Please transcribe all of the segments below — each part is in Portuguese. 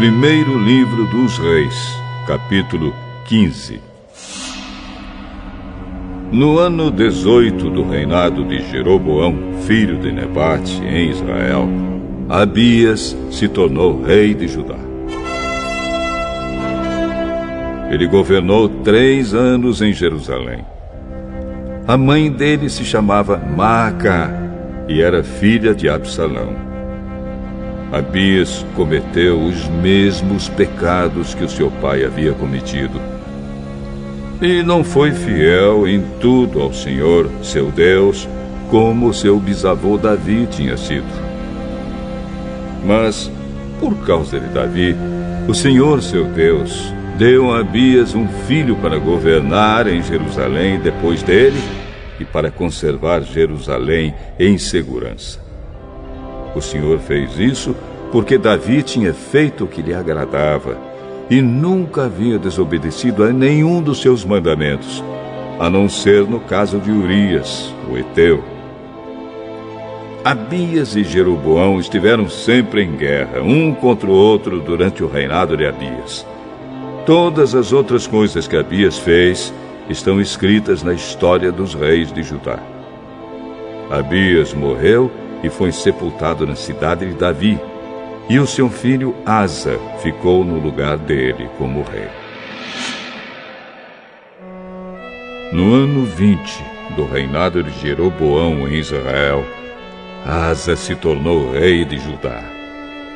Primeiro livro dos Reis, capítulo 15. No ano 18 do reinado de Jeroboão, filho de Nebate, em Israel, Abias se tornou rei de Judá. Ele governou 3 anos em Jerusalém. A mãe dele se chamava Maacá e era filha de Absalão. Abias cometeu os mesmos pecados que o seu pai havia cometido. E não foi fiel em tudo ao Senhor, seu Deus, como seu bisavô Davi tinha sido. Mas, por causa de Davi, o Senhor, seu Deus, deu a Abias um filho para governar em Jerusalém depois dele e para conservar Jerusalém em segurança. O Senhor fez isso porque Davi tinha feito o que lhe agradava e nunca havia desobedecido a nenhum dos seus mandamentos, a não ser no caso de Urias, o heteu. Abias e Jeroboão estiveram sempre em guerra, um contra o outro, durante o reinado de Abias. Todas as outras coisas que Abias fez estão escritas na história dos reis de Judá. Abias morreu e foi sepultado na cidade de Davi, e o seu filho Asa ficou no lugar dele como rei. No ano 20 do reinado de Jeroboão em Israel, Asa se tornou rei de Judá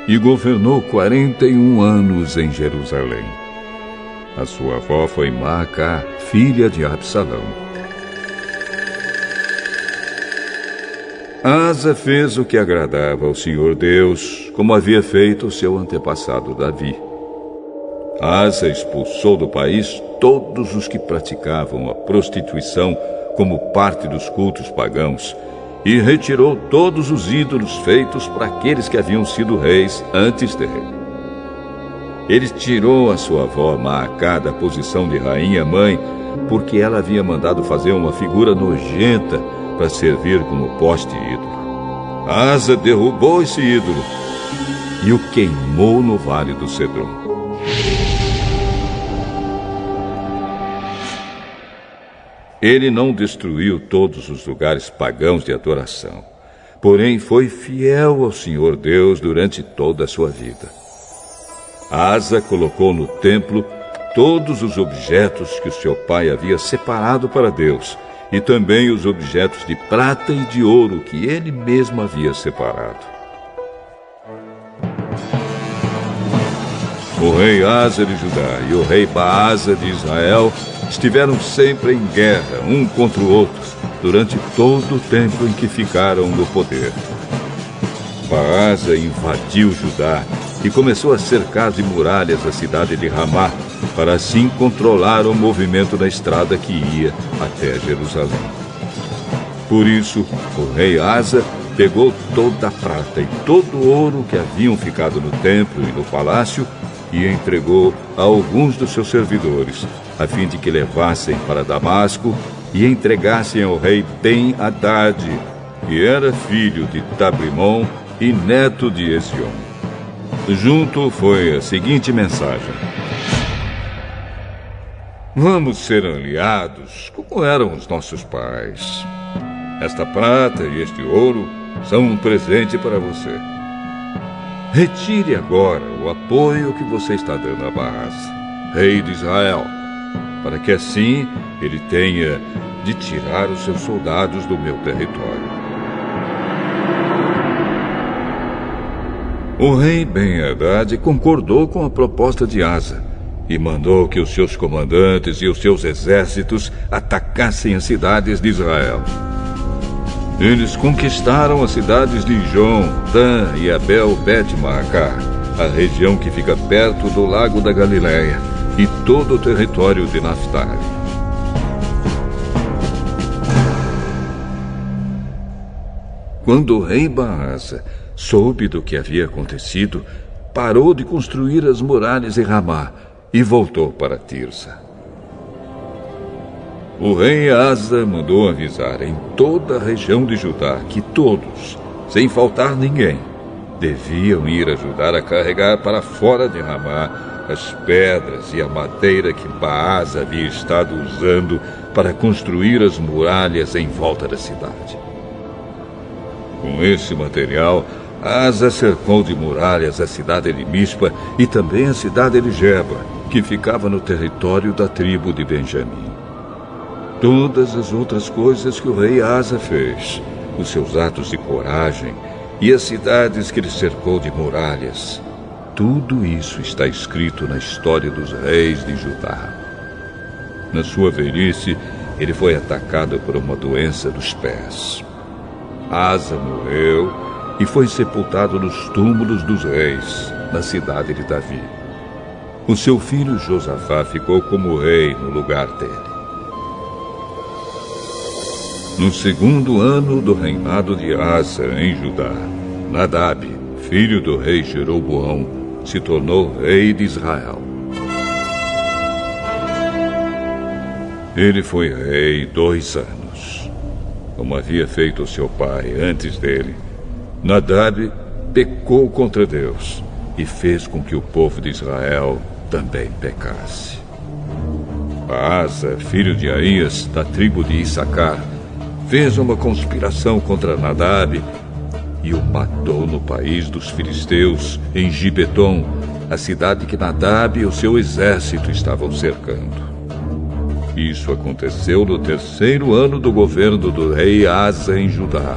e governou 41 anos em Jerusalém. A sua avó foi Maacá, filha de Absalão. Asa fez o que agradava ao Senhor Deus, como havia feito o seu antepassado Davi. Asa expulsou do país todos os que praticavam a prostituição como parte dos cultos pagãos e retirou todos os ídolos feitos para aqueles que haviam sido reis antes dele. Ele tirou a sua avó Maacá da posição de rainha-mãe porque ela havia mandado fazer uma figura nojenta para servir como poste ídolo. Asa derrubou esse ídolo e o queimou no Vale do Cedron. Ele não destruiu todos os lugares pagãos de adoração, porém foi fiel ao Senhor Deus durante toda a sua vida. Asa colocou no templo todos os objetos que o seu pai havia separado para Deus, e também os objetos de prata e de ouro que ele mesmo havia separado. O rei Asa de Judá e o rei Baasa de Israel estiveram sempre em guerra, um contra o outro, durante todo o tempo em que ficaram no poder. Baasa invadiu Judá e começou a cercar de muralhas a cidade de Ramá, para assim controlar o movimento da estrada que ia até Jerusalém. Por isso, o rei Asa pegou toda a prata e todo o ouro que haviam ficado no templo e no palácio e entregou a alguns dos seus servidores, a fim de que levassem para Damasco e entregassem ao rei Ben-Hadad, que era filho de Tabrimon e neto de Ezion. Junto foi a seguinte mensagem: vamos ser aliados como eram os nossos pais. Esta prata e este ouro são um presente para você. Retire agora o apoio que você está dando a Baasa, rei de Israel, para que assim ele tenha de tirar os seus soldados do meu território. O rei Ben-Hadad concordou com a proposta de Asa e mandou que os seus comandantes e os seus exércitos atacassem as cidades de Israel. Eles conquistaram as cidades de Ijon, Dan e Abel-Bet-Maacá, a região que fica perto do lago da Galileia, e todo o território de Naftali. Quando o rei Baasa soube do que havia acontecido, parou de construir as muralhas em Ramá e voltou para Tirsa. O rei Asa mandou avisar em toda a região de Judá que todos, sem faltar ninguém, deviam ir ajudar a carregar para fora de Ramá as pedras e a madeira que Baasa havia estado usando para construir as muralhas em volta da cidade. Com esse material, Asa cercou de muralhas a cidade de Mispa e também a cidade de Geba, que ficava no território da tribo de Benjamim. Todas as outras coisas que o rei Asa fez, os seus atos de coragem e as cidades que ele cercou de muralhas, tudo isso está escrito na história dos reis de Judá. Na sua velhice, ele foi atacado por uma doença dos pés. Asa morreu e foi sepultado nos túmulos dos reis, na cidade de Davi. O seu filho Josafá ficou como rei no lugar dele. No segundo ano do reinado de Asa em Judá, Nadab, filho do rei Jeroboão, se tornou rei de Israel. Ele foi rei 2 anos. Como havia feito seu pai antes dele, Nadab pecou contra Deus e fez com que o povo de Israel também pecasse. Asa, filho de Aías, da tribo de Issacar, fez uma conspiração contra Nadab e o matou no país dos filisteus, em Gibeton, a cidade que Nadab e o seu exército estavam cercando. Isso aconteceu no 3º ano do governo do rei Asa em Judá.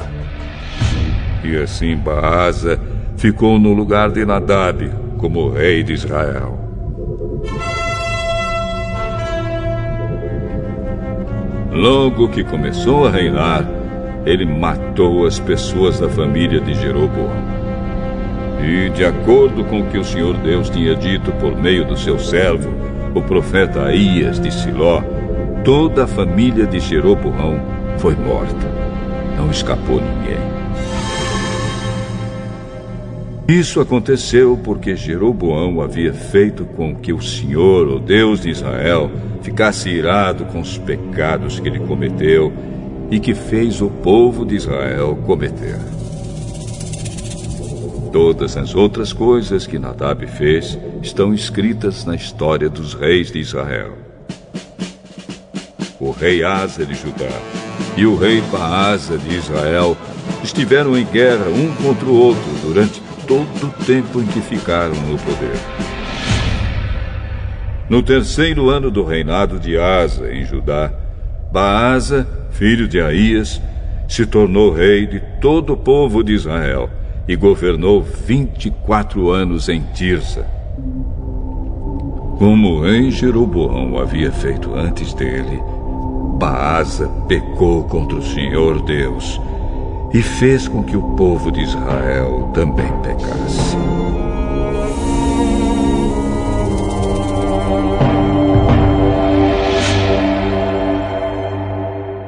E assim Baasa ficou no lugar de Nadab como rei de Israel. Logo que começou a reinar, ele matou as pessoas da família de Jeroboão. E, de acordo com o que o Senhor Deus tinha dito por meio do seu servo, o profeta Aías de Siló, toda a família de Jeroboão foi morta. Não escapou ninguém. Isso aconteceu porque Jeroboão havia feito com que o Senhor, o Deus de Israel, ficasse irado com os pecados que ele cometeu e que fez o povo de Israel cometer. Todas as outras coisas que Nadab fez estão escritas na história dos reis de Israel. O rei Asa de Judá e o rei Baasa de Israel estiveram em guerra um contra o outro durante todo o tempo em que ficaram no poder. No 3º ano do reinado de Asa em Judá, Baasa, filho de Aías, se tornou rei de todo o povo de Israel e governou 24 anos em Tirsa. Como o rei Jeroboão havia feito antes dele, Baasa pecou contra o Senhor Deus e fez com que o povo de Israel também pecasse.